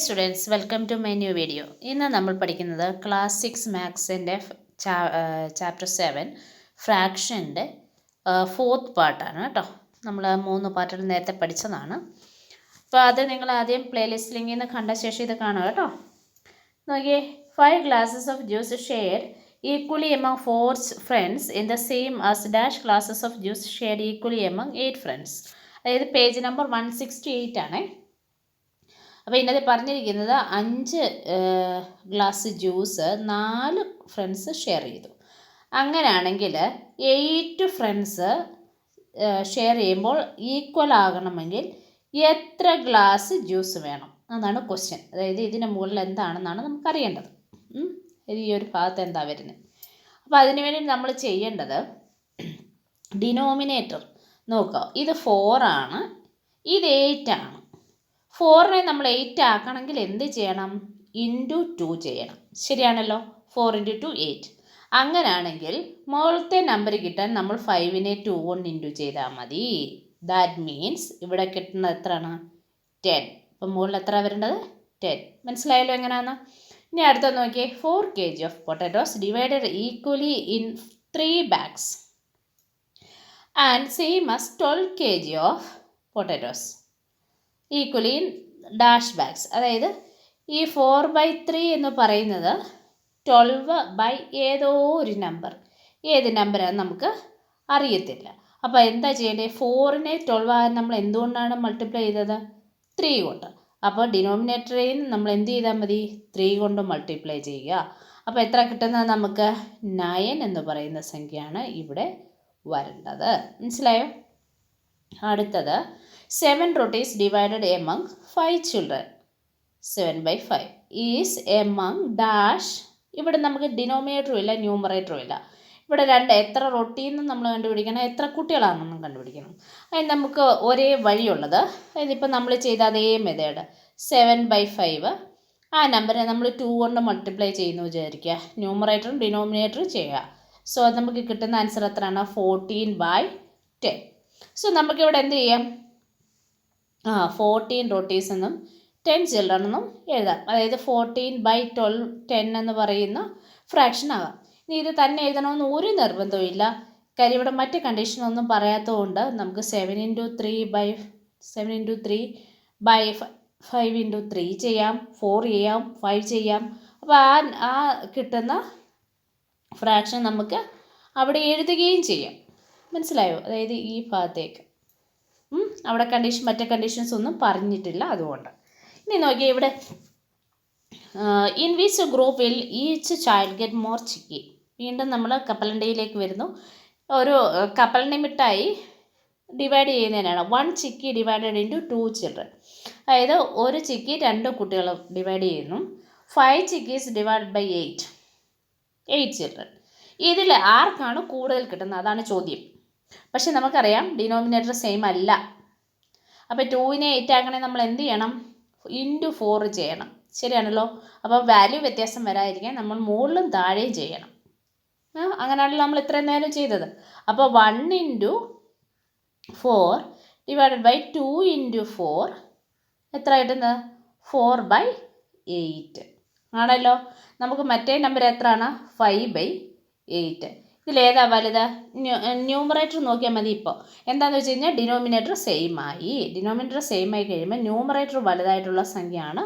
Students welcome to my new video. ഇന്ന് നമ്മൾ പഠിക്കുന്നത് ക്ലാസ് 6 മാത്സിൻ്റെ ചാപ്റ്റർ 7 ഫ്രാക്ഷൻ്റെ ഫോർത്ത് പാർട്ടാണ് കേട്ടോ. നമ്മൾ 3 പാർട്ടുകൾ നേരത്തെ പഠിച്ചതാണ്. അപ്പോൾ അത് നിങ്ങൾ ആദ്യം പ്ലേലിസ്റ്റ് ലിങ്കിൽ നിന്ന് കണ്ട ശേഷം ഇത് കാണുക കേട്ടോ. നോക്കിയേ, 5 glasses of juice shared equally among 4 friends in the same as dash glasses of juice shared equally among 8 friends. അതായത് പേജ് നമ്പർ 168 ആണേ. അപ്പോൾ ഇതിനകത്ത് പറഞ്ഞിരിക്കുന്നത് 5 ഗ്ലാസ് ജ്യൂസ് 4 ഫ്രണ്ട്സ് ഷെയർ ചെയ്തു. അങ്ങനെയാണെങ്കിൽ 8 ഫ്രണ്ട്സ് ഷെയർ ചെയ്യുമ്പോൾ ഈക്വൽ ആകണമെങ്കിൽ എത്ര ഗ്ലാസ് ജ്യൂസ് വേണം? അതാണ് ക്വസ്റ്റ്യൻ. അതായത് ഇതിന് മുകളിൽ എന്താണെന്നാണ് നമുക്കറിയേണ്ടത്. ഈ ഒരു ഭാഗത്ത് എന്താ വരുന്നത്? അപ്പോൾ അതിന് വേണ്ടി നമ്മൾ ചെയ്യേണ്ടത് ഡിനോമിനേറ്റർ നോക്കുക. ഇത് 4 ആണ്, ഇത് 8 ആണ്. 4നെ നമ്മൾ 8 ആക്കണമെങ്കിൽ എന്ത് ചെയ്യണം? ഇൻറ്റു 2 ചെയ്യണം. ശരിയാണല്ലോ? 4 × 2 8. അങ്ങനെയാണെങ്കിൽ മുകളിലത്തെ നമ്പർ കിട്ടാൻ നമ്മൾ 5നെ 2 കൊണ്ട് ഇൻറ്റു ചെയ്താൽ മതി. ദാറ്റ് മീൻസ് ഇവിടെ കിട്ടുന്നത് എത്രയാണ്? 10. അപ്പം മുകളിൽ എത്ര വരേണ്ടത്? 10. മനസ്സിലായല്ലോ എങ്ങനെയാണെന്ന്? ഇനി അടുത്ത നോക്കിയേ, 4 kg of potatoes divided equally in 3 bags and same as 12 kg of potatoes equally in dash bags. അതായത് ഈ 4/3 എന്ന് പറയുന്നത് 12 ഏതോ ഒരു നമ്പർ, ഏത് നമ്പറാണെന്ന് നമുക്ക് അറിയത്തില്ല. അപ്പോൾ എന്താ ചെയ്യേണ്ടത്? 4നെ 12 ആകാൻ നമ്മൾ എന്തുകൊണ്ടാണ് മൾട്ടിപ്ലൈ ചെയ്തത്? 3 കൊണ്ട്. അപ്പോൾ ഡിനോമിനേറ്ററിൽ നിന്ന് നമ്മൾ എന്ത് ചെയ്താൽ മതി? 3 കൊണ്ട് മൾട്ടിപ്ലൈ ചെയ്യുക. അപ്പോൾ എത്ര കിട്ടുന്നത് നമുക്ക്? 9 എന്ന് പറയുന്ന സംഖ്യയാണ് ഇവിടെ വരേണ്ടത്. മനസ്സിലായോ? അടുത്തത് 7 rotis divided among 5 children 7/5 is among dash. ഇവിടെ നമുക്ക് ഡിനോമിനേറ്ററും ഇല്ല ന്യൂമറേറ്ററും ഇല്ല. ഇവിടെ എത്ര റൊട്ടീന്നും നമ്മൾ കണ്ടുപിടിക്കണം, എത്ര കുട്ടികളാണെന്നും കണ്ടുപിടിക്കണം. അതിന് നമുക്ക് ഒരേ വഴിയുള്ളത്, ഇതിപ്പോൾ നമ്മൾ ചെയ്ത അതേ മെത്തേഡ് 7/5 ആ നമ്പറെ നമ്മൾ 2 കൊണ്ട് മൾട്ടിപ്ലൈ ചെയ്യുന്നു വിചാരിക്കുക. ന്യൂമറേറ്ററും ഡിനോമിനേറ്ററും ചെയ്യുക. സോ അത് നമുക്ക് കിട്ടുന്ന ആൻസർ എത്രയാണ്? 14/10. സോ നമുക്കിവിടെ എന്ത് ചെയ്യാം? 14 റൊട്ടീസ് എന്നും 10 ചിൽഡ്രൻ എന്നും എഴുതാം. അതായത് 14/12 10 എന്ന് പറയുന്ന ഫ്രാക്ഷൻ ആകാം. ഇനി ഇത് തന്നെ എഴുതണമെന്ന് ഒരു നിർബന്ധവും ഇല്ല. കാര്യം ഇവിടെ മറ്റ് കണ്ടീഷനൊന്നും പറയാത്തതുകൊണ്ട് നമുക്ക് 7 × 3/5 × 3 ചെയ്യാം, 4 ചെയ്യാം, 5 ചെയ്യാം. അപ്പോൾ ആ കിട്ടുന്ന ഫ്രാക്ഷൻ നമുക്ക് അവിടെ എഴുതുകയും ചെയ്യാം. മനസ്സിലായോ? അതായത് ഈ ഭാഗത്തേക്ക് അവിടെ മറ്റേ കണ്ടീഷൻസ് ഒന്നും പറഞ്ഞിട്ടില്ല, അതുകൊണ്ട്. ഇനി നോക്കിയാൽ ഇവിടെ in which group will each child get more ചിക്കി. വീണ്ടും നമ്മൾ കപ്പലണ്ടിയിലേക്ക് വരുന്നു. ഒരു കപ്പലണ്ടി മിഠായി ഡിവൈഡ് ചെയ്യുന്നതിനാണ് 1 ചിക്കി ഡിവൈഡഡ് ഇൻറ്റു 2 ചിൽഡ്രൻ. അതായത് ഒരു ചിക്കി 2 കുട്ടികൾ ഡിവൈഡ് ചെയ്യുന്നു. 5 ചിക്കീസ് ഡിവൈഡ് ബൈ 8 ചിൽഡ്രൻ. ഇതിൽ ആർക്കാണ് കൂടുതൽ കിട്ടുന്നത്? അതാണ് ചോദ്യം. പക്ഷെ നമുക്കറിയാം ഡിനോമിനേറ്റർ സെയിം അല്ല. അപ്പോൾ 2നെ 8 ആക്കണേ നമ്മൾ എന്ത് ചെയ്യണം? ഇൻറ്റു 4 ചെയ്യണം. ശരിയാണല്ലോ? അപ്പോൾ വാല്യൂ വ്യത്യാസം വരാതിരിക്കാൻ നമ്മൾ മുകളിലും താഴെയും ചെയ്യണം. അങ്ങനെയാണല്ലോ നമ്മൾ ഇത്രയും നേരം ചെയ്തത്. അപ്പോൾ 1 × 4 ഡിവൈഡഡ് ബൈ 2 × 4 എത്ര കിട്ടുന്നത്? 4/8 ആണല്ലോ. നമുക്ക് മറ്റേ നമ്പർ എത്രയാണ്? 5/8. ഇതിലേതാ വലുത്? ന്യൂമറേറ്റർ നോക്കിയാൽ മതി. ഇപ്പോൾ എന്താണെന്ന് വെച്ച് കഴിഞ്ഞാൽ ഡിനോമിനേറ്റർ സെയിം ആയി കഴിയുമ്പോൾ ന്യൂമറേറ്റർ വലുതായിട്ടുള്ള സംഖ്യയാണ്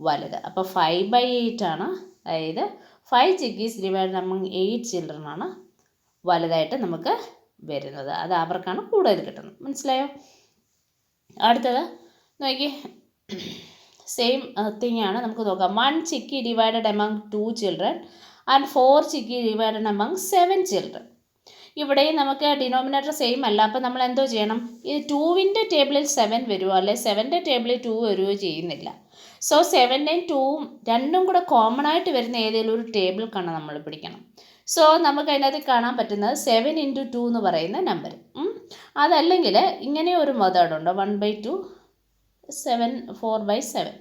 വലുത്. അപ്പോൾ 5/8 ആണ്. അതായത് 5 ചിക്കീസ് ഡിവൈഡ് among 8 ചിൽഡ്രൻ ആണ് വലുതായിട്ട് നമുക്ക് വരുന്നത്. അത് അവർക്കാണ് കൂടുതൽ കിട്ടുന്നത്. മനസ്സിലായോ? അടുത്തത് നോക്കി, സെയിം തിങ് ആണ്. നമുക്ക് നോക്കാം. 1 ചിക്കി divided among 2 children and 4 chikki divided among 7 children. ഇവിടെയും നമുക്ക് ഡിനോമിനേറ്റർ സെയിം അല്ല. അപ്പോൾ നമ്മൾ എന്തോ ചെയ്യണം? ഈ 2ൻ്റെ ടേബിളിൽ 7 വരുമോ, അല്ലെ 7ൻ്റെ ടേബിളിൽ 2 വരുമോ ചെയ്യുന്നില്ല. സോ 7ൻ്റെയും 2ഉം രണ്ടും കൂടെ കോമൺ ആയിട്ട് വരുന്ന ഏതെങ്കിലും ഒരു ടേബിൾ കാണാൻ നമ്മൾ പിടിക്കണം. സോ നമുക്ക് അതിനകത്ത് കാണാൻ പറ്റുന്നത് 7 × 2 എന്ന് പറയുന്ന നമ്പർ. അതല്ലെങ്കിൽ ഇങ്ങനെ ഒരു മെത്തേഡുണ്ട്, 1/2 7 4/7.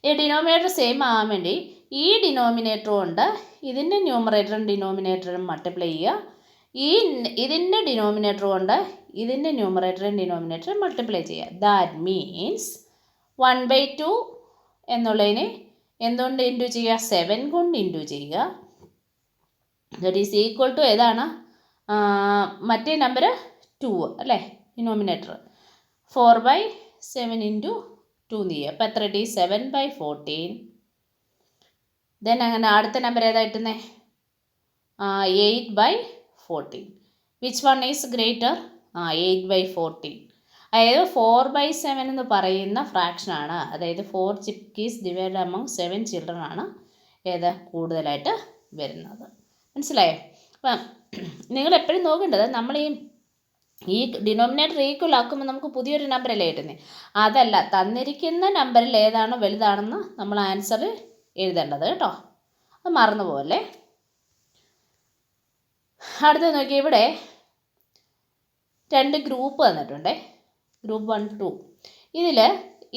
ഈ ഡിനോമിനേറ്റർ സെയിം ആകാൻ വേണ്ടി ഈ ഡിനോമിനേറ്റർ കൊണ്ട് ഇതിൻ്റെ ന്യൂമറേറ്ററും ഡിനോമിനേറ്ററും മൾട്ടിപ്ലൈ ചെയ്യുക. ഇതിൻ്റെ ഡിനോമിനേറ്റർ കൊണ്ട് ഇതിൻ്റെ ന്യൂമറേറ്ററും ഡിനോമിനേറ്ററും മൾട്ടിപ്ലൈ ചെയ്യുക. ദാറ്റ് മീൻസ് 1/2 എന്നുള്ളതിനെ എന്തുകൊണ്ട് ഇൻറ്റു ചെയ്യുക? 7 കൊണ്ട് ഇൻറ്റു ചെയ്യുക. ദറ്റ് ഈസ് ഈക്വൽ ടു ഏതാണ്? മറ്റേ നമ്പർ 2 അല്ലേ, ഡിനോമിനേറ്റർ. 4/7 ഇൻറ്റു 2 എന്ന് ചെയ്യുക. അപ്പോൾ എത്ര കിട്ടി? 7/14. ദെൻ അങ്ങനെ അടുത്ത നമ്പർ ഏതാ കിട്ടുന്നത്? 8/14. Which one is greater? 8/14. അതായത് 4/7 എന്ന് പറയുന്ന ഫ്രാക്ഷനാണ്, അതായത് 4 ചിക്കീസ് ഡിവൈഡ് അമംഗ് 7 ചിൽഡ്രൻ ആണ് ഏത് കൂടുതലായിട്ട് വരുന്നത്. മനസ്സിലായോ? അപ്പം നിങ്ങൾ എപ്പോഴും നോക്കേണ്ടത് നമ്മൾ ഈ ഡിനോമിനേറ്റർ ഈക്വൽ ആക്കുമ്പോൾ നമുക്ക് പുതിയൊരു നമ്പറല്ലേ കിട്ടുന്നത്. അതല്ല, തന്നിരിക്കുന്ന നമ്പറിൽ ഏതാണോ വലുതാണെന്ന് നമ്മൾ ആൻസർ എഴുതേണ്ടത് കേട്ടോ. അത് മറന്നു പോകല്ലേ. അടുത്ത നോക്കി, ഇവിടെ 2 ഗ്രൂപ്പ് തന്നിട്ടുണ്ടേ, ഗ്രൂപ്പ് 1, 2. ഇതിൽ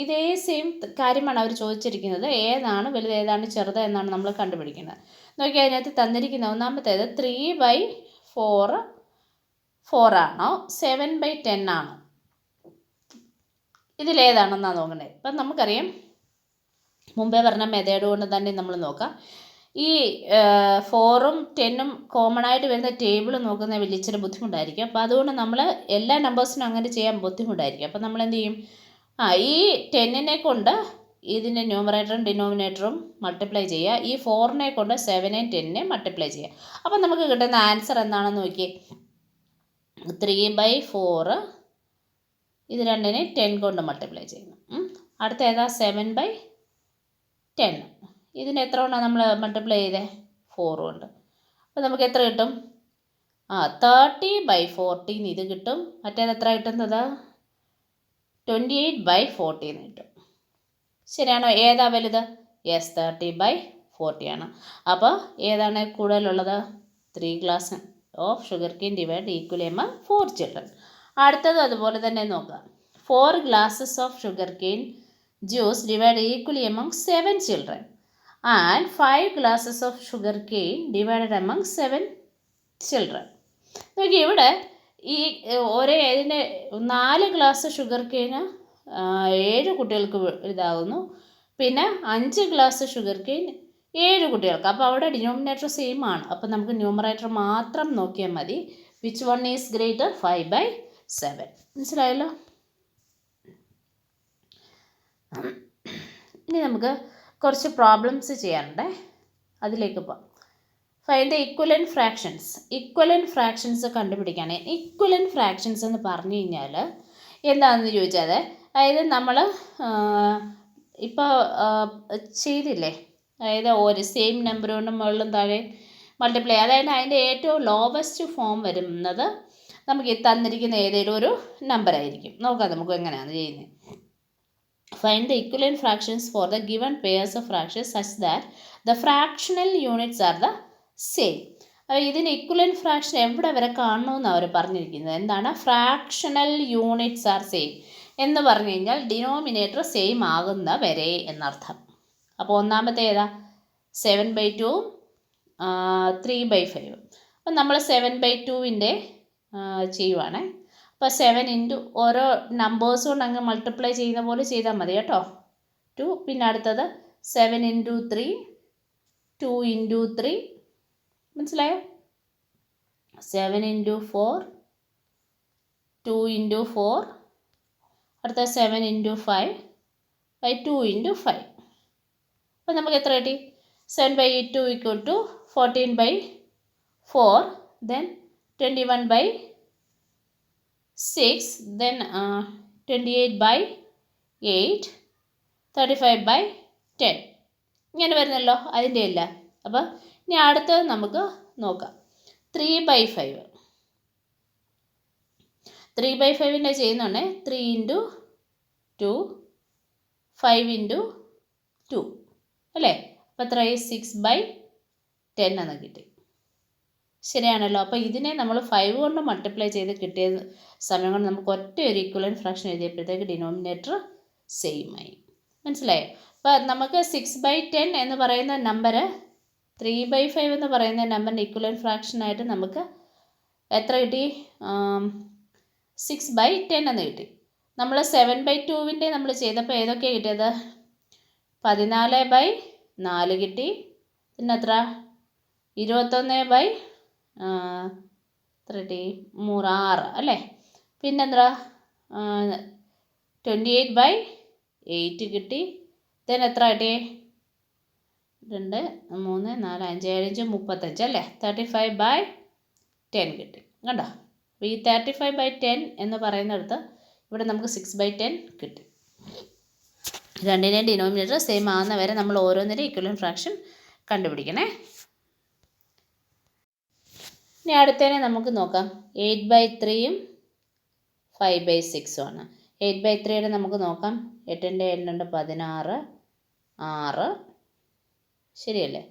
ഇതേ സെയിം കാര്യമാണ് അവർ ചോദിച്ചിരിക്കുന്നത്. ഏതാണ് വലുത് ഏതാണ് ചെറുത് എന്നാണ് നമ്മൾ കണ്ടുപിടിക്കുന്നത്. നോക്കി, അതിനകത്ത് തന്നിരിക്കുന്ന ഒന്നാമത്തേത് 3/4 ആണോ 7/10 ആണോ? ഇതിലേതാണെന്നാണ് നോക്കണേ. ഇപ്പം നമുക്കറിയാം, മുമ്പേ പറഞ്ഞ മെത്തേഡ് കൊണ്ട് തന്നെ നമ്മൾ നോക്കാം. ഈ 4ഉം 10ഉം കോമൺ ആയിട്ട് വരുന്ന ടേബിൾ നോക്കുന്ന വലിയ ഇച്ചിരി ബുദ്ധിമുട്ടായിരിക്കും. അപ്പോൾ അതുകൊണ്ട് നമ്മൾ എല്ലാ നമ്പേഴ്സിനും അങ്ങനെ ചെയ്യാൻ ബുദ്ധിമുട്ടായിരിക്കും. അപ്പോൾ നമ്മൾ എന്ത് ചെയ്യും? ഈ 10നെ കൊണ്ട് ഇതിൻ്റെ ന്യൂമറേറ്ററും ഡിനോമിനേറ്ററും മൾട്ടിപ്ലൈ ചെയ്യുക. ഈ 4നെ കൊണ്ട് 7നെയും 10നെയും മൾട്ടിപ്ലൈ ചെയ്യുക. അപ്പോൾ നമുക്ക് കിട്ടുന്ന ആൻസർ എന്താണെന്ന് നോക്കിയേ. 3/4 ഇത് രണ്ടിനെ 10 കൊണ്ട് മൾട്ടിപ്ലൈ ചെയ്യുന്നു. അടുത്ത ഏതാ? 7/10. ഇതിന് എത്ര കൊണ്ടാണ് നമ്മൾ മൾട്ടിപ്ലൈ ചെയ്തത്? 4 കൊണ്ട്. അപ്പോൾ നമുക്ക് എത്ര കിട്ടും? 30/14 ഇത് കിട്ടും. മറ്റേത് എത്ര കിട്ടുന്നത്? 28/40 എന്ന് കിട്ടും. ശരിയാണോ? ഏതാ വലുത്? യെസ്, 30/40 ആണ്. അപ്പോൾ ഏതാണ് കൂടുതലുള്ളത്? 3 glass of sugar cane divide equally among 4 children. അടുത്തത് അതുപോലെ തന്നെ നോക്കുക. 4 glasses of sugar cane juice divide equally among 7 children and 5 glasses of sugar cane divided among 7 children. നോക്കി, ഇവിടെ ഈ ഇതിൻ്റെ 4 ഗ്ലാസ് ഷുഗർ കെയിന് 7 കുട്ടികൾക്ക് ഇതാകുന്നു. പിന്നെ 5 ഗ്ലാസ് ഷുഗർ കെയിൻ 7 കുട്ടികൾക്ക്. അപ്പോൾ അവിടെ ഡിനോമിനേറ്റർ സെയിം ആണ്. അപ്പോൾ നമുക്ക് ന്യൂമറേറ്റർ മാത്രം നോക്കിയാൽ മതി. Which one is greater? 5/7. മനസ്സിലായല്ലോ? ഇനി നമുക്ക് കുറച്ച് പ്രോബ്ലംസ് ചെയ്യാനുണ്ട്, അതിലേക്ക് പോകാം. Find the equivalent fractions. Equivalent fractions കണ്ടുപിടിക്കുകയാണ്. ഇക്വലൻറ്റ് ഫ്രാക്ഷൻസ് എന്ന് പറഞ്ഞു കഴിഞ്ഞാൽ എന്താണെന്ന് ചോദിച്ചാൽ, അതായത് നമ്മൾ ഇപ്പോൾ ചെയ്തില്ലേ, അതായത് ഒരു സെയിം നമ്പർ കൊണ്ട് മുകളിലും താഴെ മൾട്ടിപ്ലൈ, അതായത് അതിൻ്റെ ഏറ്റവും ലോവസ്റ്റ് ഫോം വരുന്നത് നമുക്ക് ഈ തന്നിരിക്കുന്ന ഏതെങ്കിലും ഒരു നമ്പർ ആയിരിക്കും. നോക്കാം നമുക്ക് എങ്ങനെയാണ് ചെയ്യുന്നത്. Find the equivalent fractions for the given pairs of fractions such that the fractional units are the same. അപ്പോൾ ഇതിന് ഇക്വലൻറ്റ് ഫ്രാക്ഷൻ എവിടെ വരെ കാണണമെന്ന് അവർ പറഞ്ഞിരിക്കുന്നത്. എന്താണ്? ഫ്രാക്ഷണൽ യൂണിറ്റ്സ് ആർ സെയിം എന്ന് പറഞ്ഞു കഴിഞ്ഞാൽ ഡിനോമിനേറ്റർ സെയിം ആകുന്ന വരെ എന്നർത്ഥം. അപ്പോൾ ഒന്നാമത്തെ ഏതാ? 7/2ഉം 3/5. അപ്പം നമ്മൾ 7/2ൻ്റെ ചെയ്യുവാണേ. അപ്പോൾ 7 ഇൻറ്റു ഓരോ നമ്പേഴ്സ് കൊണ്ട് അങ്ങ് മൾട്ടിപ്ലൈ ചെയ്യുന്ന പോലെ ചെയ്താൽ മതി കേട്ടോ. 2. പിന്നെ അടുത്തത് 7 ഇൻറ്റു 3, 2 ഇൻറ്റു 3. മനസ്സിലായോ? 7 ഇൻറ്റു 4, 2 ഇൻറ്റു 4. അടുത്ത 7 ഇൻറ്റു 5/2 ഇൻറ്റു 5. അപ്പോൾ നമുക്ക് എത്ര കിട്ടി? 7/2 ഈക്വൽ ടു 14/4, then 21/6, then 28/8, 35/10. ഇങ്ങനെ വരുന്നല്ലോ അതിൻ്റെ എല്ലാം. അപ്പോൾ ഇനി അടുത്തത് നമുക്ക് നോക്കാം. 3/5. 3/5ൻ്റെ ചെയ്യുന്നുണ്ടേ. 3 ഇൻറ്റു 2, 5 ഇൻറ്റു 2 അല്ലേ? അപ്പോൾ എത്രയായി? 6/10 എന്ന് കിട്ടി. ശരിയാണല്ലോ? അപ്പോൾ ഇതിനെ നമ്മൾ 5 കൊണ്ട് മൾട്ടിപ്ലൈ ചെയ്ത് കിട്ടിയ സമയം കൊണ്ട് നമുക്ക് ഒറ്റ ഒരു ഈക്വലൻറ്റ് ഫ്രാക്ഷൻ എഴുതിയപ്പോഴത്തേക്ക് ഡിനോമിനേറ്റർ സെയിം ആയി. മനസ്സിലായോ? അപ്പോൾ നമുക്ക് 6/10 എന്ന് പറയുന്ന നമ്പർ 3/5 എന്ന് പറയുന്ന നമ്പറിൻ്റെ ഈക്വലൻറ്റ് ഫ്രാക്ഷനായിട്ട് നമുക്ക് എത്ര കിട്ടി? 6/10 എന്ന് കിട്ടി. നമ്മൾ 7/2 നമ്മൾ ചെയ്തപ്പോൾ ഏതൊക്കെയാണ് കിട്ടിയത്? 14/4 കിട്ടി. പിന്നെ എത്ര? 21/3 6 അല്ലേ? പിന്നെന്താ? 28/8 കിട്ടി. then എത്ര കിട്ടി? 2 3 4 5 7 35 അല്ലേ? 35/10 കിട്ടി. കണ്ടോ? അപ്പോൾ ഈ 35/10 എന്ന് പറയുന്നിടത്ത് ഇവിടെ നമുക്ക് 6/10 കിട്ടി. രണ്ടിനെയും ഡിനോമിനേറ്റർ സെയിം ആകുന്ന വരെ നമ്മൾ ഓരോന്നിൻ്റെ ഇക്വലൻ്റ് ഫ്രാക്ഷൻ കണ്ടുപിടിക്കണേ. ഇനി അടുത്തതിനെ നമുക്ക് നോക്കാം. 8/3 5/6 ആണ്. 8/3 നമുക്ക് നോക്കാം. 8 8 16 6 ശരിയല്ലേ?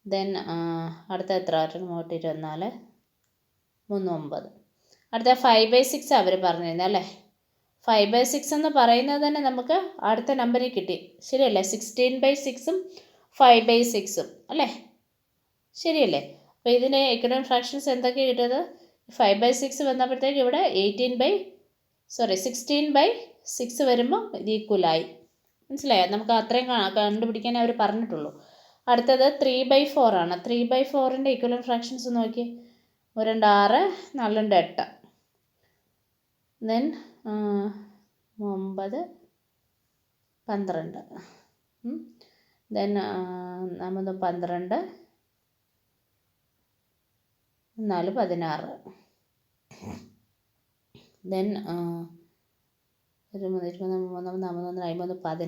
ദെൻ അടുത്ത എത്ര? 24 3 9. അടുത്ത 5/6 അവർ പറഞ്ഞിരുന്നത് അല്ലേ? 5/6 എന്ന് പറയുന്നത് തന്നെ നമുക്ക് അടുത്ത നമ്പറിൽ കിട്ടി ശരിയല്ലേ? 16/6 5/6 അല്ലേ? ശരിയല്ലേ? അപ്പോൾ ഇതിന് ഇക്വലൻ്റ് ഫ്രാക്ഷൻസ് എന്തൊക്കെയാണ് കിട്ടിയത്? 5/6 വന്നപ്പോഴത്തേക്ക് ഇവിടെ 16/6 വരുമ്പോൾ ഇത് ഈക്വലായി. മനസ്സിലായോ? നമുക്ക് അത്രയും കണ്ടുപിടിക്കാനേ അവർ പറഞ്ഞിട്ടുള്ളൂ. അടുത്തത് 3/4 ആണ്. 3/4ൻ്റെ ഇക്വലൻ്റ് ഫ്രാക്ഷൻസ് നോക്കി. 1 2 6 4 2 8 ദെൻ 9 12 ദെൻ 12 4 16 ദെൻ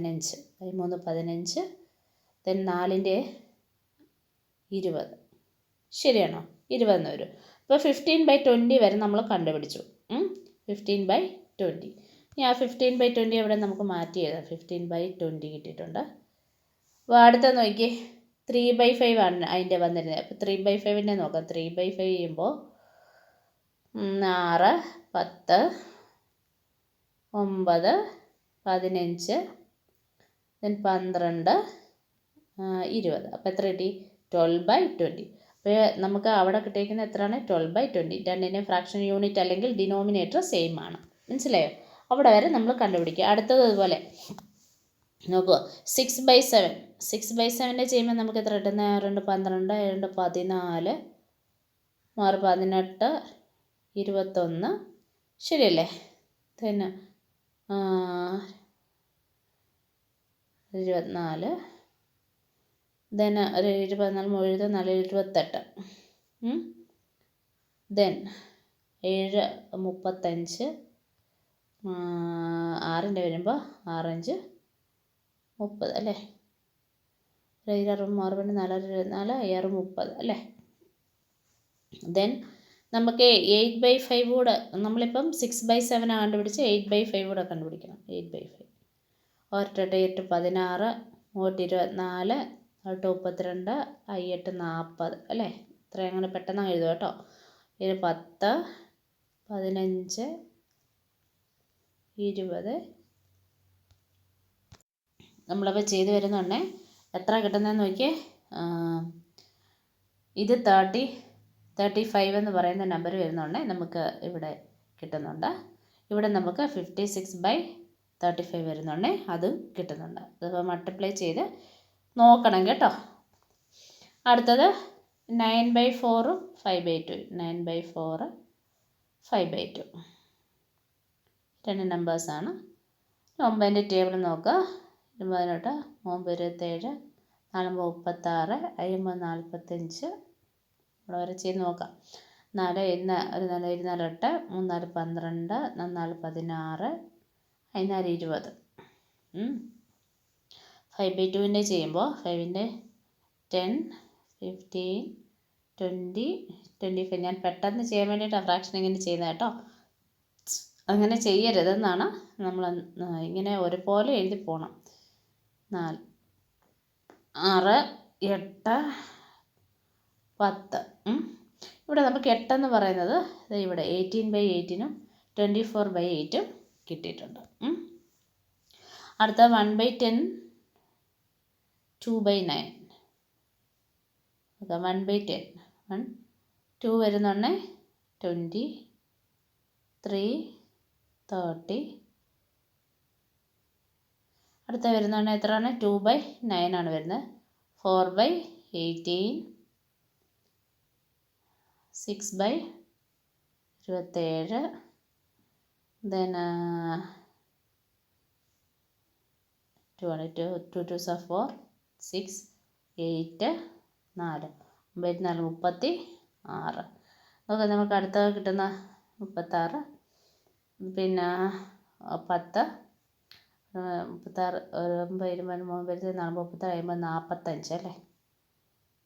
15 ദെൻ 4ൻ്റെ 20 ശരിയാണോ? 20 വരും. അപ്പോൾ 15/20 വരെ നമ്മൾ കണ്ടുപിടിച്ചു. 15/20. ഇനി ആ 15/20 അവിടെ നമുക്ക് മാറ്റി എഴുതാം. 15/20 കിട്ടിയിട്ടുണ്ട്. അപ്പോൾ അടുത്ത നോക്കി 3/5 ആണ് അതിൻ്റെ വന്നിരുന്നത്. അപ്പോൾ 3/5നെ നോക്കാം. 3/5 ചെയ്യുമ്പോൾ 6 10 9 15 ദെൻ 12 20. അപ്പോൾ എത്ര കിട്ടി? 12/20. അപ്പോൾ നമുക്ക് അവിടെ കിട്ടിയിരിക്കുന്നത് എത്രയാണ്? 12/20. രണ്ടിൻ്റെയും ഫ്രാക്ഷൻ യൂണിറ്റ് അല്ലെങ്കിൽ ഡിനോമിനേറ്റർ സെയിം ആണ്. മനസ്സിലായോ? അവിടെ വരെ നമ്മൾ കണ്ടുപിടിക്കുക. അടുത്തത് ഇതുപോലെ നോക്കുക. 6/7. 6/7 ചെയ്യുമ്പോൾ നമുക്ക് എത്ര കിട്ടുന്നത്? 2 12 2 14 6 18 21 ശരിയല്ലേ? പിന്നെ 24 ദെൻ 24 74 28 ദെൻ 7 35 6ൻ്റെ വരുമ്പോൾ 6 5 30 അല്ലേ? 6 4 24 6 30 അല്ലേ? ദെൻ നമുക്ക് 8/5 കൂടെ നമ്മളിപ്പം 6/7 കണ്ടുപിടിച്ച് 8/5 കൂടെ കണ്ടുപിടിക്കണം. 8/5 8 8 16 24 32 8 40 അല്ലേ? ഇത്രയും അങ്ങനെ പെട്ടെന്ന് എഴുതുക കേട്ടോ. 10 15 20 നമ്മളപ്പോൾ ചെയ്ത് വരുന്നുണ്ടേ. എത്ര കിട്ടുന്നതെന്ന് നോക്കിയേ. ഇത് 35 എന്ന് പറയുന്ന നമ്പർ വരുന്നുണ്ടേ നമുക്ക് ഇവിടെ കിട്ടുന്നുണ്ട്. ഇവിടെ നമുക്ക് 56/35 വരുന്നുണ്ടേ അതും കിട്ടുന്നുണ്ട്. അതിപ്പോൾ മൾട്ടിപ്ലൈ ചെയ്ത് നോക്കണം കേട്ടോ. അടുത്തത് 9/4 5/2. 9/4 5/2 രണ്ട് നമ്പേഴ്സാണ്. 9ൻ്റെ ടേബിൾ നോക്കുക. 28 9 27 4 36 5 45 ഇവിടെ വരെ ചെയ്ത് നോക്കാം. 4 1 4 8 3 4 12 4 16 14 20 5/2ൻ്റെ ചെയ്യുമ്പോൾ 5ൻ്റെ 10 15 20 25. ഞാൻ പെട്ടെന്ന് ചെയ്യാൻ വേണ്ടിയിട്ടാണ് ഫ്രാക്ഷൻ ഇങ്ങനെ ചെയ്യുന്നത് കേട്ടോ. അങ്ങനെ ചെയ്യരുതെന്നാണ് നമ്മൾ ഇങ്ങനെ ഒരുപോലെ എഴുതി പോകണം. 4 6 8 10 ഇവിടെ നമുക്ക് 8 എന്ന് പറയുന്നത് ഇവിടെ 18/8 24/8 കിട്ടിയിട്ടുണ്ട്. അടുത്ത 1/10 2/9. 1/10 2 വരുന്നുണ്ട് 20 3 30 അടുത്ത വരുന്നതാണ് എത്രയാണ് 2/9 ആണ് വരുന്നത്. 4/18, 6/27, then 2 2s are 4, 6, 8, 4, 9, 4, 36. ഓക്കെ, നമുക്ക് അടുത്ത കിട്ടുന്ന 36, പിന്നെ 10, 36, 9, 23, 34, 36, 45 അല്ലേ,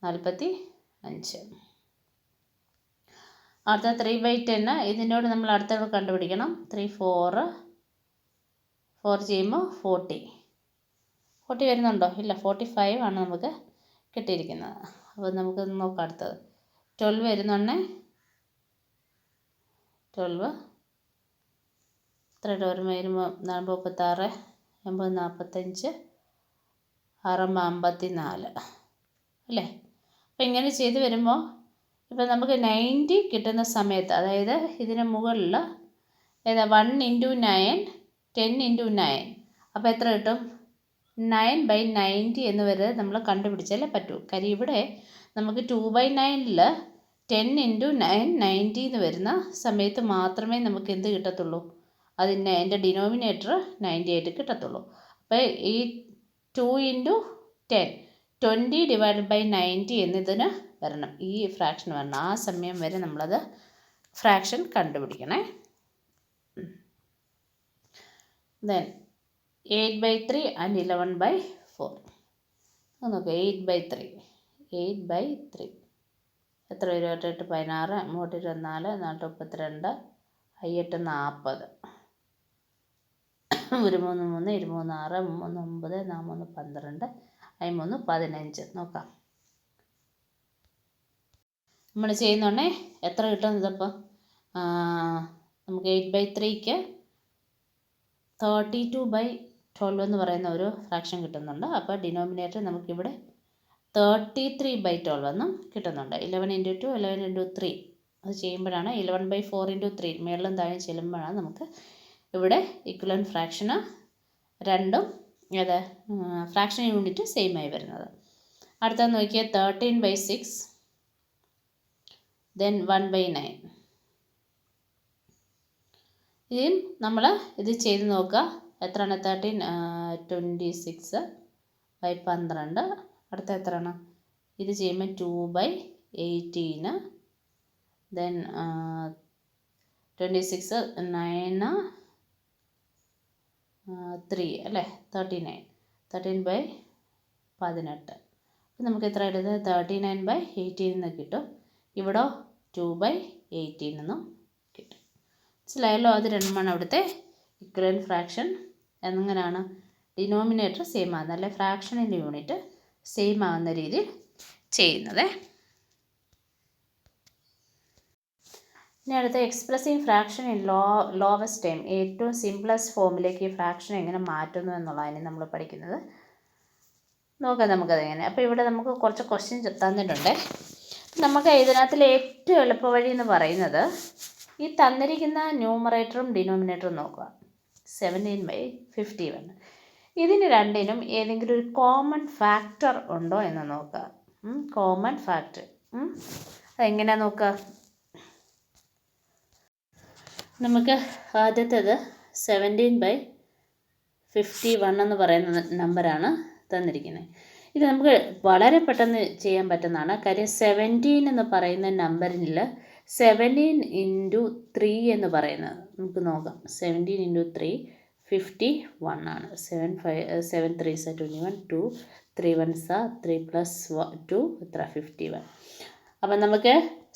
45. അടുത്ത 3/10. ഇതിനോട് നമ്മൾ അടുത്തോട് കണ്ടുപിടിക്കണം. 3, 4 ചെയ്യുമ്പോൾ 40 വരുന്നുണ്ടോ? ഇല്ല, 45 ആണ് നമുക്ക് കിട്ടിയിരിക്കുന്നത്. അപ്പോൾ നമുക്ക് നോക്കാം അടുത്തത്. 12 വരുന്നുണ്ട്. 12 എത്ര വരുമ്പോൾ 36, 80, 45, 6, 54 അല്ലേ. അപ്പോൾ ഇങ്ങനെ ചെയ്ത് വരുമ്പോൾ ഇപ്പം നമുക്ക് 90 കിട്ടുന്ന സമയത്ത്, അതായത് ഇതിന് മുകളിൽ ഏതാ 1 × 9, 10 × 9, അപ്പോൾ എത്ര കിട്ടും? 9/90 എന്ന് വരെ നമ്മൾ കണ്ടുപിടിച്ചാലേ പറ്റൂ. കാര്യം ഇവിടെ നമുക്ക് 2/9 10 × 9 90 എന്ന് വരുന്ന സമയത്ത് മാത്രമേ നമുക്ക് എന്ത് കിട്ടത്തുള്ളൂ? അതിന് എൻ്റെ ഡിനോമിനേറ്റർ 90 ആയിട്ട് കിട്ടത്തുള്ളൂ. അപ്പോൾ ഈ 2 × 10 20/90 എന്നതിന് വരണം, ഈ ഫ്രാക്ഷൻ വരണം. ആ സമയം വരെ നമ്മളത് ഫ്രാക്ഷൻ കണ്ടുപിടിക്കണേ. Then 8/3 and 11/4. നോക്കുക, 8/3 എത്ര വരും? 8, 16, 3, 24, 4, 32, 8, 40, 1, 3, 3, 23, 6, 3, 9, 4, 12, 3, 15. നോക്കാം, നമ്മൾ ചെയ്യുന്നുണ്ടേ എത്ര കിട്ടും ഇതപ്പോൾ? നമുക്ക് 8/3ക്ക് 32/12 എന്ന് പറയുന്ന ഒരു ഫ്രാക്ഷൻ കിട്ടുന്നുണ്ട്. അപ്പോൾ ഡിനോമിനേറ്റർ നമുക്കിവിടെ 33/12 എന്നും കിട്ടുന്നുണ്ട്. 11 × 2, 11 × 3 അത് ചെയ്യുമ്പോഴാണ് 11/4 × 3 മേളിലും താഴെ ചെല്ലുമ്പോഴാണ് നമുക്ക് ഇവിടെ ഇക്വലൻറ്റ് ഫ്രാക്ഷന് രണ്ടും ഏത് ഫ്രാക്ഷൻ യൂണിറ്റ് സെയിം ആയി വരുന്നത്. അടുത്ത നോക്കിയാൽ 13/6, then 1/9. ഇതും നമ്മൾ ഇത് ചെയ്ത് നോക്കുക. എത്രയാണ്? 26/12. അടുത്ത എത്രയാണ്? ഇത് ചെയ്യുമ്പോൾ 2/18, then 26, 9, 3 അല്ലേ, 39, 13/18. അപ്പം നമുക്ക് എത്ര എടുത്തത്? 39/18 എന്ന് കിട്ടും. ഇവിടെ 2/18 എന്നും കിട്ടും. മനസ്സിലായല്ലോ? അത് രണ്ടുമാണ് അവിടുത്തെ ഇക്വലൻറ്റ് ഫ്രാക്ഷൻ. എങ്ങനെയാണ് ഡിനോമിനേറ്റർ സെയിം ആകുന്നത്, അല്ലെ ഫ്രാക്ഷനിൻ്റെ യൂണിറ്റ് സെയിം ആകുന്ന രീതിയിൽ ചെയ്യുന്നത്. ഇനി അടുത്ത expressing fraction in lowest time, ഏറ്റവും സിംപ്ലസ്റ്റ് ഫോമിലേക്ക് ഈ ഫ്രാക്ഷൻ എങ്ങനെ മാറ്റുന്നു എന്നുള്ളതാണ് നമ്മൾ പഠിക്കുന്നത്. നോക്കാം നമുക്കതെങ്ങനെ. അപ്പോൾ ഇവിടെ നമുക്ക് കുറച്ച് ക്വസ്റ്റ്യൻ തന്നിട്ടുണ്ട്. നമുക്ക് ഇതിനകത്തിൽ ഏറ്റവും എളുപ്പവഴി എന്ന് പറയുന്നത് ഈ തന്നിരിക്കുന്ന ന്യൂമറേറ്ററും ഡിനോമിനേറ്ററും നോക്കുക. 17/51. ഇതിന് രണ്ടിനും ഏതെങ്കിലും ഒരു കോമൺ ഫാക്ടർ ഉണ്ടോ എന്ന് നോക്കുക. കോമൺ ഫാക്ടർ അതെങ്ങനെയാണ് നോക്കുക? നമുക്ക് ആദ്യത്തേത് 17/51 എന്ന് പറയുന്ന നമ്പറാണ് തന്നിരിക്കുന്നത്. ഇത് നമുക്ക് വളരെ പെട്ടെന്ന് ചെയ്യാൻ പറ്റുന്നതാണ്. കാര്യം 17 എന്ന് പറയുന്ന നമ്പറിൽ 17 × 3 എന്ന് പറയുന്നത് നമുക്ക് നോക്കാം. 17 × 3 51 ആണ്. 7 3s 21, 2 3 1s 3 + 2 എത്ര 51. അപ്പം നമുക്ക്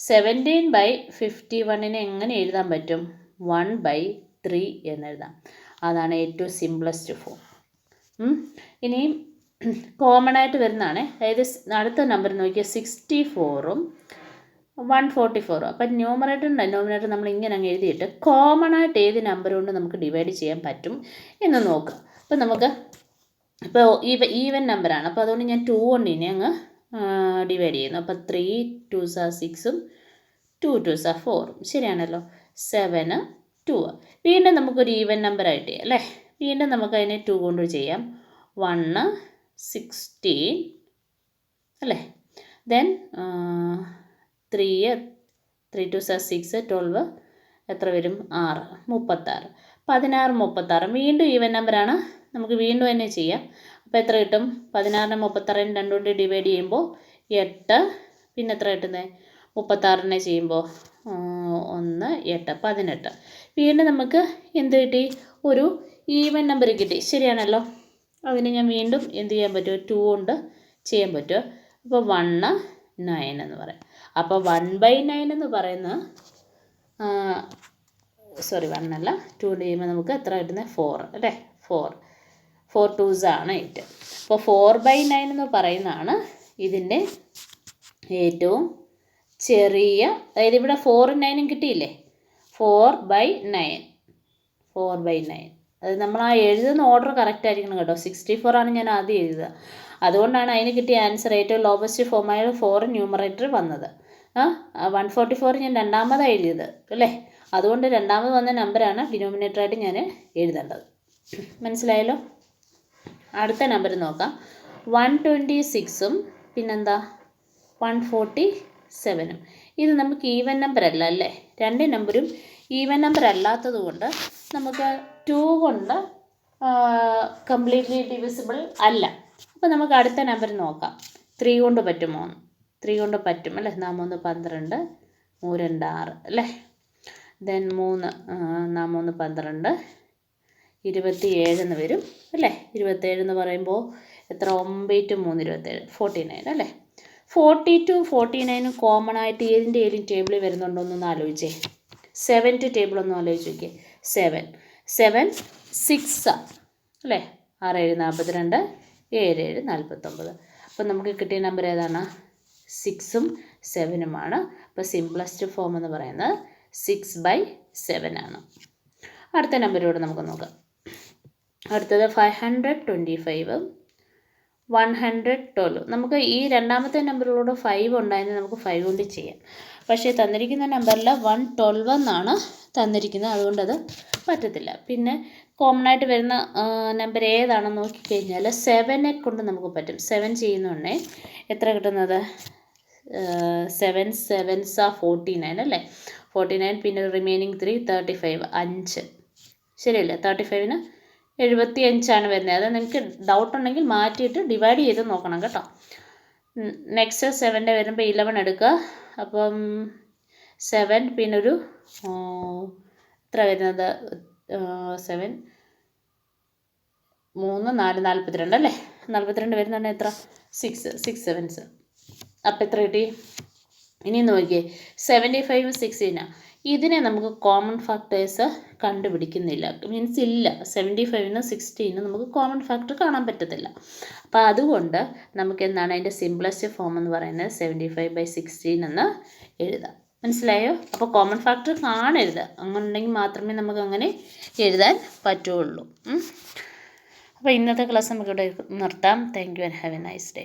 17/51 എങ്ങനെ എഴുതാൻ പറ്റും? 1/3 എന്നെഴുതാം. അതാണ് ഏറ്റവും സിംപ്ലസ്റ്റ് ഫോം. ഇനിയും കോമൺ ആയിട്ട് വരുന്നതാണ്. അതായത് അടുത്ത നമ്പർ നോക്കിയാൽ 64ഉം 144. അപ്പം ന്യൂമറേറ്ററും ഡെനോമിനേറ്ററും നമ്മൾ ഇങ്ങനെ അങ്ങ് എഴുതിയിട്ട് കോമൺ ആയിട്ട് ഏത് നമ്പർ കൊണ്ട് നമുക്ക് ഡിവൈഡ് ചെയ്യാൻ പറ്റും എന്ന് നോക്കുക. അപ്പോൾ നമുക്ക് ഇപ്പോൾ ഈവൻ നമ്പറാണ്. അപ്പോൾ അതുകൊണ്ട് ഞാൻ 2 കൊണ്ട് ഇനി അങ്ങ് ഡിവൈഡ് ചെയ്യുന്നു. അപ്പോൾ 3 2s 6ഉം 2 2s 4ഉം ശരിയാണല്ലോ. 7 2. വീണ്ടും നമുക്കൊരു ഈവൻ നമ്പറായിട്ട് ചെയ്യാം അല്ലേ. വീണ്ടും നമുക്കതിനെ 2 കൊണ്ട് ചെയ്യാം. 1 16 അല്ലേ. ദെൻ 3 2 6 12 എത്ര വരും 6 36 16 36 വീണ്ടും ഈവൻ നമ്പറാണ്, നമുക്ക് വീണ്ടും തന്നെ ചെയ്യാം. അപ്പോൾ എത്ര കിട്ടും? 16നെ 36നെ 2 കൊണ്ട് ഡിവൈഡ് ചെയ്യുമ്പോൾ 8, പിന്നെ എത്ര കിട്ടുന്നത്? 36നെ ചെയ്യുമ്പോൾ 1 8 18. വീണ്ടും നമുക്ക് എന്ത് കിട്ടി? ഒരു ഈവൻ നമ്പർ കിട്ടി, ശരിയാണല്ലോ. അതിന് ഞാൻ വീണ്ടും എന്ത് ചെയ്യാൻ പറ്റുമോ? 2 കൊണ്ട് ചെയ്യാൻ പറ്റുമോ? അപ്പോൾ 1 9 എന്ന് പറയാം. അപ്പോൾ 1/9 എന്ന് പറയുന്ന 1 അല്ല 2 കൊണ്ട് ചെയ്യുമ്പോൾ നമുക്ക് എത്ര കിട്ടുന്നത്? 4 അല്ലേ. 4 2s ആണ് 8. അപ്പോൾ 4/9 എന്ന് പറയുന്നതാണ് ഇതിൻ്റെ ഏറ്റവും ചെറിയ, അതായത് ഇവിടെ 4ഉം 9ഉം കിട്ടിയില്ലേ, 4/9. അത് നമ്മൾ ആ എഴുതുന്ന ഓർഡർ കറക്റ്റ് ആയിരിക്കണം കേട്ടോ. 64 ആണ് ഞാൻ ആദ്യം എഴുതുക, അതുകൊണ്ടാണ് അതിന് കിട്ടിയ ആൻസർ ഏറ്റവും ലോവസ്റ്റ് ഫോമായ 4 ന്യൂമറേറ്റർ വന്നത്. 144 ഞാൻ രണ്ടാമതാണ് എഴുതിയത് അല്ലേ, അതുകൊണ്ട് രണ്ടാമത് വന്ന നമ്പറാണ് ഡിനോമിനേറ്ററായിട്ട് ഞാൻ എഴുതേണ്ടത്. മനസ്സിലായല്ലോ. അടുത്ത നമ്പർ നോക്കാം. 126ഉം പിന്നെന്താ 147ഉം. ഇത് നമുക്ക് ഈവൻ നമ്പർ അല്ല അല്ലേ, രണ്ട് നമ്പറും ഈവൻ നമ്പർ അല്ലാത്തത് കൊണ്ട് നമുക്ക് 2 കൊണ്ട് കംപ്ലീറ്റ്ലി ഡിവിസിബിൾ അല്ല. അപ്പോൾ നമുക്ക് അടുത്ത നമ്പർ നോക്കാം. 3 കൊണ്ട് പറ്റുമോ? 3 കൊണ്ട് പറ്റും അല്ലേ. 3 12, 3 2 6 അല്ലേ. ദെൻ 3 12 27 എന്ന് വരും അല്ലേ. 27 എന്ന് പറയുമ്പോൾ എത്ര? 9 3 27 49 അല്ലേ. 42 49 കോമൺ ആയിട്ട് ഏതിൻ്റെ ടേബിളിൽ വരുന്നുണ്ടോ എന്നൊന്ന് ആലോചിച്ചേ. 7th ടേബിൾ ഒന്ന് ആലോചിച്ച് നോക്കിയേ. 7 6 അല്ലേ. 6 7 42, 7 7 49. അപ്പോൾ നമുക്ക് കിട്ടിയ നമ്പർ ഏതാണ്? 6ഉം 7ഉമാണ്. അപ്പോൾ സിംപ്ലസ്റ്റ് ഫോം എന്ന് പറയുന്നത് 6/7 ആണ്. അടുത്ത നമ്പറിലൂടെ നമുക്ക് നോക്കാം. അടുത്തത് 525 112. നമുക്ക് ഈ രണ്ടാമത്തെ നമ്പറിലൂടെ 5 ഉണ്ടായിരുന്നു, നമുക്ക് 5 കൊണ്ട് ചെയ്യാം. പക്ഷേ തന്നിരിക്കുന്ന നമ്പറിൽ 112 എന്നാണ് തന്നിരിക്കുന്നത്, അതുകൊണ്ടത് പറ്റത്തില്ല. പിന്നെ കോമൺ ആയിട്ട് വരുന്ന നമ്പർ ഏതാണെന്ന് നോക്കിക്കഴിഞ്ഞാൽ 7നെ കൊണ്ട് നമുക്ക് പറ്റും. 7 ചെയ്യുന്നുണ്ടേ എത്ര കിട്ടുന്നത്? 7 7s 49 അല്ലേ. 49 പിന്നെ റിമൈനിങ് 3 35 5 ശരിയല്ലേ. 35ന് 75 വരുന്നത്. അത് നിങ്ങൾക്ക് ഡൗട്ട് ഉണ്ടെങ്കിൽ മാറ്റിയിട്ട് ഡിവൈഡ് ചെയ്ത് നോക്കണം കേട്ടോ. നെക്സ്റ്റ് 7ൻ്റെ വരുമ്പോൾ 11 എടുക്കുക. അപ്പം 7 പിന്നെ ഒരു എത്ര വരുന്നത്? 7 3 4 42 അല്ലേ. 42 വരുന്നുണ്ട് എത്ര? 6 7s. അപ്പം എത്ര കിട്ടി? ഇനി നോക്കിയേ 75 16. ഇതിനെ നമുക്ക് കോമൺ ഫാക്ടേഴ്സ് കണ്ടുപിടിക്കുന്നില്ല, മീൻസ് ഇല്ല. 75നും 16നും നമുക്ക് കോമൺ ഫാക്ടർ കാണാൻ പറ്റത്തില്ല. അപ്പോൾ അതുകൊണ്ട് നമുക്ക് എന്താണ് അതിൻ്റെ സിംപ്ലസ്റ്റ് ഫോം എന്ന് പറയുന്നത് 75/16 എന്ന് എഴുതാം. മനസ്സിലായോ? അപ്പോൾ കോമൺ ഫാക്ടർ കാണരുത്, അങ്ങനെ ഉണ്ടെങ്കിൽ മാത്രമേ നമുക്ക് അങ്ങനെ എഴുതാൻ പറ്റുള്ളൂ. അപ്പോൾ ഇന്നത്തെ ക്ലാസ് നമുക്കിവിടെ നിർത്താം. Thank you and have A nice day.